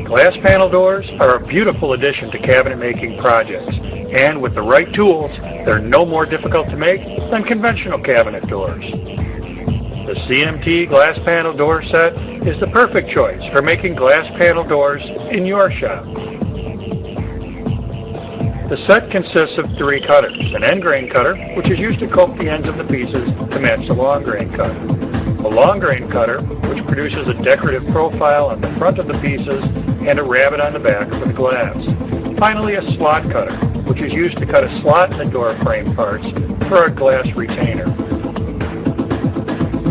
Glass panel doors are a beautiful addition to cabinet making projects, and with the right tools, they're no more difficult to make than conventional cabinet doors. The CMT glass panel door set is the perfect choice for making glass panel doors in your shop. The set consists of 3 cutters: an end grain cutter, which is used to coat the ends of the pieces to match the long grain cut; a long grain cutter, which produces a decorative profile on the front of the pieces and a rabbet on the back for the glass; finally, a slot cutter, which is used to cut a slot in the door frame parts for a glass retainer.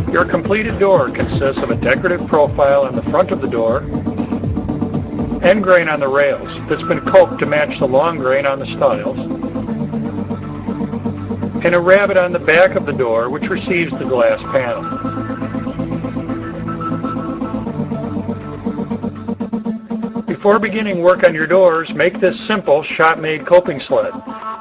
Your completed door consists of a decorative profile on the front of the door, end grain on the rails that's been coped to match the long grain on the stiles, and a rabbet on the back of the door which receives the glass panel. Before beginning work on your doors, make this simple shop-made coping sled.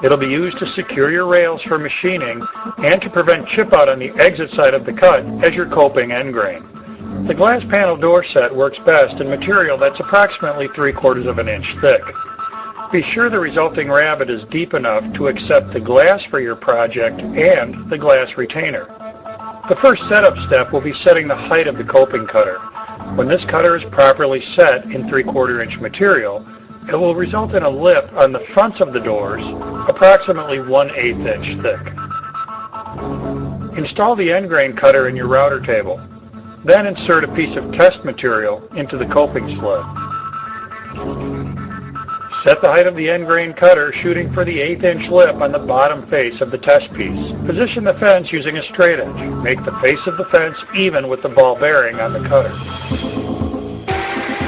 It'll be used to secure your rails for machining and to prevent chip out on the exit side of the cut as you're coping end grain. The glass panel door set works best in material that's approximately 3/4 of an inch thick. Be sure the resulting rabbet is deep enough to accept the glass for your project and the glass retainer. The first setup step will be setting the height of the coping cutter. When this cutter is properly set in 3/4 inch material, it will result in a lip on the fronts of the doors approximately 1/8 inch thick. Install the end grain cutter in your router table. Then insert a piece of test material into the coping sled. Set the height of the end grain cutter shooting for the 1/8 inch lip on the bottom face of the test piece. Position the fence using a straight edge. Make the face of the fence even with the ball bearing on the cutter.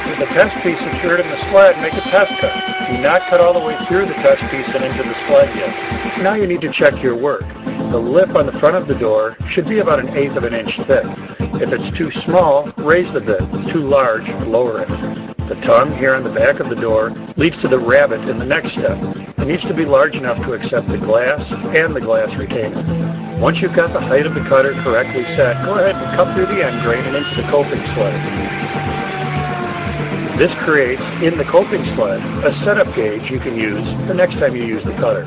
With the test piece secured in the sled, make a test cut. Do not cut all the way through the test piece and into the sled yet. Now you need to check your work. The lip on the front of the door should be about 1/8 of an inch thick. If it's too small, raise the bit. Too large, lower it. The tongue here on the back of the door leads to the rabbet in the next step. It needs to be large enough to accept the glass and the glass retainer. Once you've got the height of the cutter correctly set, go ahead and cut through the end grain and into the coping sled. This creates, in the coping sled, a setup gauge you can use the next time you use the cutter.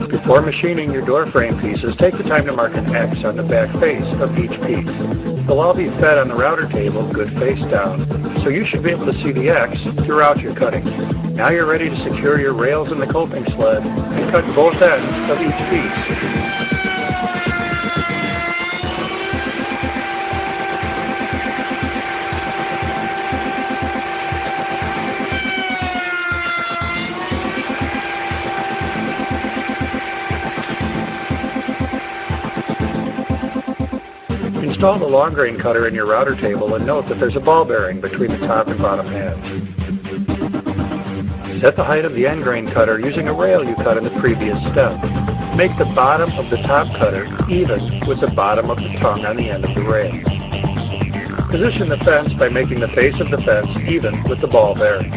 Before machining your door frame pieces, take the time to mark an X on the back face of each piece. They'll all be fed on the router table, good face down, so you should be able to see the X throughout your cutting. Now you're ready to secure your rails in the coping sled and cut both ends of each piece. Install the long grain cutter in your router table and note that there's a ball bearing between the top and bottom halves. Set the height of the end grain cutter using a rail you cut in the previous step. Make the bottom of the top cutter even with the bottom of the tongue on the end of the rail. Position the fence by making the face of the fence even with the ball bearing.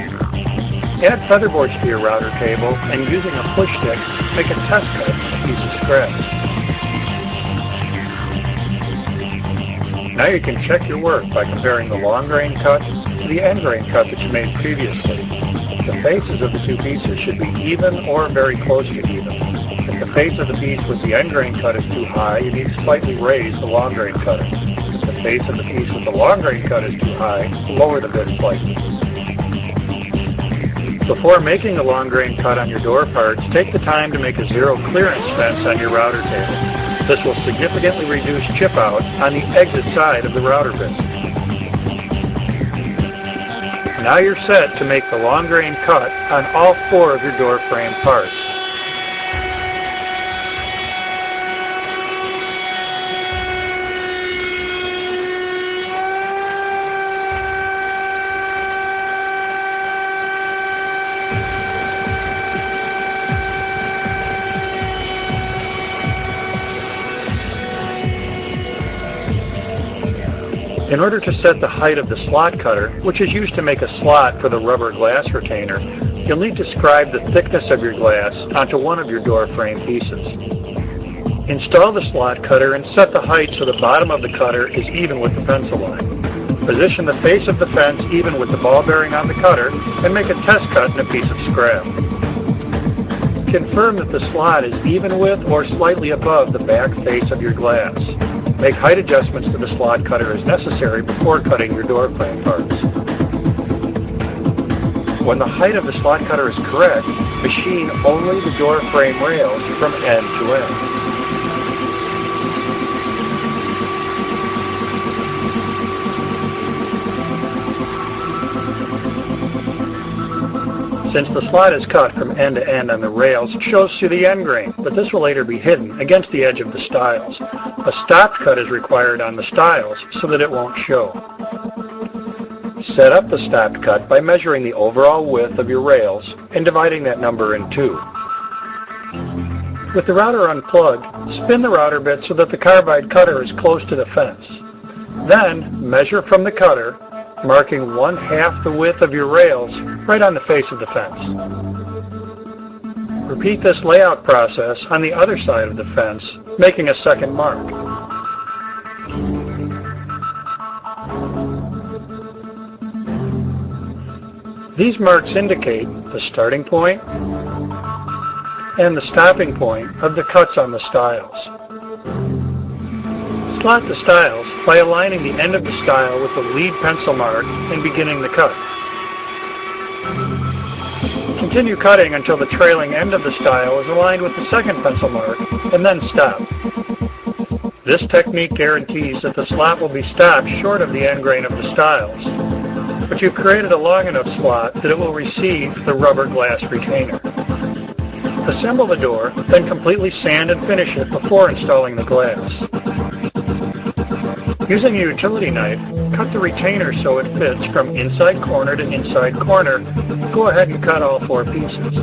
Add featherboards to your router table and using a push stick, make a test cut of a piece of scratch. Now you can check your work by comparing the long grain cut to the end grain cut that you made previously. The faces of the two pieces should be even or very close to even. If the face of the piece with the end grain cut is too high, you need to slightly raise the long grain cutter. If the face of the piece with the long grain cut is too high, lower the bit slightly. Before making a long grain cut on your door parts, take the time to make a zero clearance fence on your router table. This will significantly reduce chip out on the exit side of the router bit. Now you're set to make the long grain cut on all 4 of your door frame parts. In order to set the height of the slot cutter, which is used to make a slot for the rubber glass retainer, you'll need to scribe the thickness of your glass onto one of your door frame pieces. Install the slot cutter and set the height so the bottom of the cutter is even with the pencil line. Position the face of the fence even with the ball bearing on the cutter and make a test cut in a piece of scrap. Confirm that the slot is even with or slightly above the back face of your glass. Make height adjustments to the slot cutter as necessary before cutting your door frame parts. When the height of the slot cutter is correct, machine only the door frame rails from end to end. Since the slot is cut from end to end on the rails, it shows through the end grain, but this will later be hidden against the edge of the stiles. A stopped cut is required on the stiles so that it won't show. Set up the stopped cut by measuring the overall width of your rails and dividing that number in two. With the router unplugged, spin the router bit so that the carbide cutter is close to the fence. Then measure from the cutter, marking 1/2 the width of your rails right on the face of the fence. Repeat this layout process on the other side of the fence, making a second mark. These marks indicate the starting point and the stopping point of the cuts on the stiles. Slot the stiles by aligning the end of the stile with the lead pencil mark and beginning the cut. Continue cutting until the trailing end of the stile is aligned with the second pencil mark, and then stop. This technique guarantees that the slot will be stopped short of the end grain of the stiles, but you've created a long enough slot that it will receive the rubber glass retainer. Assemble the door, then completely sand and finish it before installing the glass. Using a utility knife, cut the retainer so it fits from inside corner to inside corner. Go ahead and cut all 4 pieces.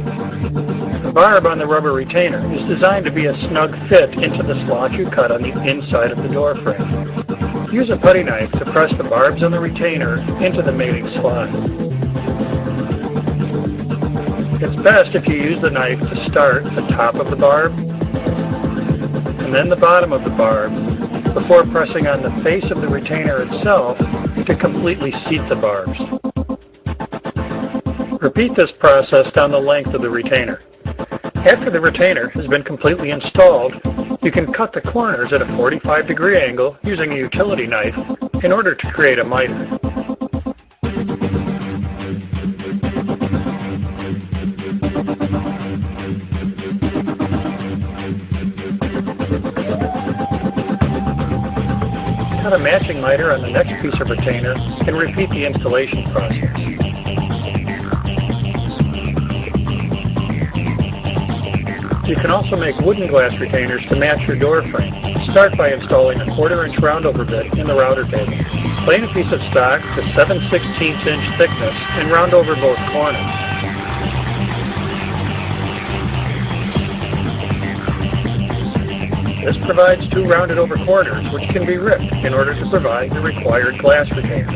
The barb on the rubber retainer is designed to be a snug fit into the slot you cut on the inside of the door frame. Use a putty knife to press the barbs on the retainer into the mating slot. It's best if you use the knife to start the top of the barb and then the bottom of the barb before pressing on the face of the retainer itself to completely seat the barbs. Repeat this process down the length of the retainer. After the retainer has been completely installed, you can cut the corners at a 45-degree angle using a utility knife in order to create a miter. Cut a matching miter on the next piece of retainer and repeat the installation process. You can also make wooden glass retainers to match your door frame. Start by installing a 1/4-inch roundover bit in the router table. Plane a piece of stock to 7/16-inch thickness and round over both corners. This provides 2 rounded over corners which can be ripped in order to provide the required glass retainer.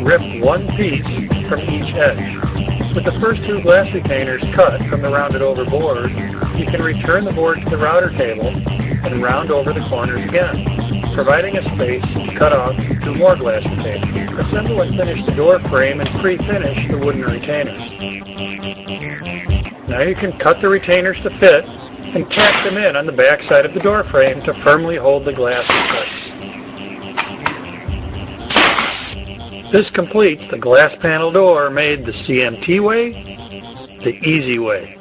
Rip 1 piece from each edge. With the first 2 glass retainers cut from the rounded over board, you can return the board to the router table and round over the corners again, providing a space to cut off 2 more glass retainers. Assemble and finish the door frame and pre-finish the wooden retainers. Now you can cut the retainers to fit and tack them in on the back side of the door frame to firmly hold the glass in place. This completes the glass panel door made the CMT way, the easy way.